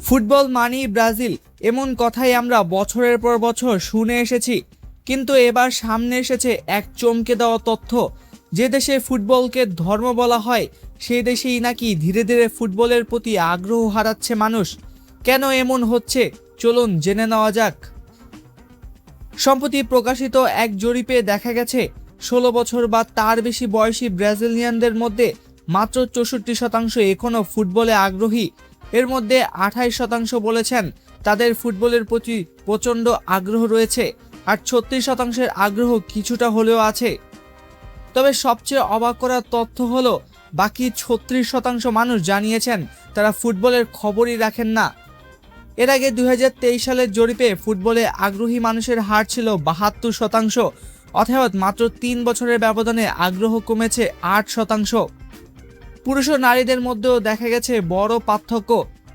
Football মানেই Brazil, এমন কথাই আমরা বছরের পর বছর শুনে এসেছি। কিন্তু এবার সামনে এসেছে এক চমকে দেওয়া তথ্য। যে দেশে ফুটবলকে ধর্ম বলা হয়, সেই দেশেই নাকি ধীরে ধীরে ফুটবলের প্রতি আগ্রহ হারাচ্ছে মানুষ। কেন এমন হচ্ছে, চলুন জেনে নেওয়া যাক। সম্প্রতি প্রকাশিত এক জরিপে দেখা গেছে 16 বছর বা তার বেশি বয়সী ব্রাজিলিয়ানদের মধ্যে মাত্র 64% এখনও ফুটবলে আগ্রহী। এর মধ্যে 28% বলেছেন তাদের ফুটবলের প্রতি প্রচণ্ড আগ্রহ রয়েছে, আর 36%-এর আগ্রহ কিছুটা হলেও আছে। তবে সবচেয়ে অবাক করার তথ্য হলো, বাকি 36% মানুষ জানিয়েছেন তারা ফুটবলের খবরই রাখেন না। এর আগে 2023 সালের জরিপে ফুটবলে আগ্রহী মানুষের হার ছিল 72%, অর্থাৎ মাত্র 3 বছরের ব্যবধানে আগ্রহ কমেছে 8%। পুরুষ ও নারীদের মধ্যেও দেখা গেছে বড় পার্থক্য।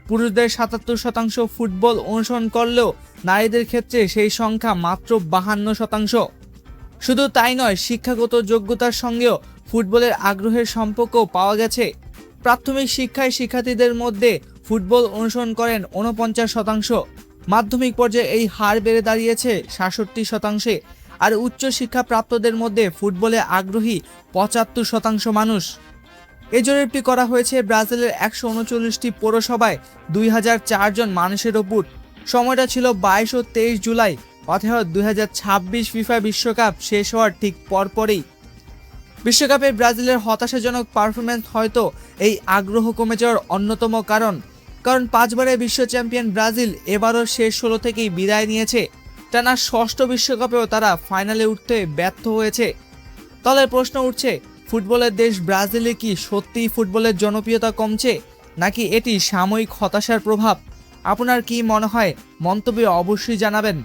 পুরুষদের 77% ফুটবল অনুসরণ করলেও নারীদের ক্ষেত্রে সেই সংখ্যা মাত্র 52%। শুধু তাই নয়, শিক্ষাগত যোগ্যতার সঙ্গেও ফুটবলের আগ্রহের সম্পর্ক পাওয়া গেছে। প্রাথমিক শিক্ষায় শিক্ষার্থীদের মধ্যে ফুটবল অনুসরণ করেন 49%, মাধ্যমিক পর্যায়ে এই হার বেড়ে দাঁড়িয়েছে 67%, আর উচ্চশিক্ষা প্রাপ্তদের মধ্যে ফুটবলে আগ্রহী 75% মানুষ। এই জরিপটি করা হয়েছে ব্রাজিলের 139টি পৌরসভায় 2004 জন মানুষের ওপর। সময়টা ছিল 22 ও 23 জুলাই, অর্থাৎ 2026 ফিফা বিশ্বকাপ শেষ হওয়ার ঠিক পরপরই। বিশ্বকাপে ব্রাজিলের হতাশাজনক পারফরম্যান্স হয়তো এই আগ্রহ কমে যাওয়ার অন্যতম কারণ। 5 বারের বিশ্ব চ্যাম্পিয়ন ব্রাজিল এবারও শেষ 16 থেকেই বিদায় নিয়েছে। টানা ষষ্ঠ বিশ্বকাপেও তারা ফাইনালে উঠতে ব্যর্থ হয়েছে। তাহলে প্রশ্ন উঠছে, ফুটবলের দেশ ব্রাজিলে কি সত্যিই ফুটবলের জনপ্রিয়তা কমছে, নাকি এটি সাময়িক হতাশার প্রভাব? আপনার কি মনে হয়? মন্তব্যে অবশ্যই জানাবেন।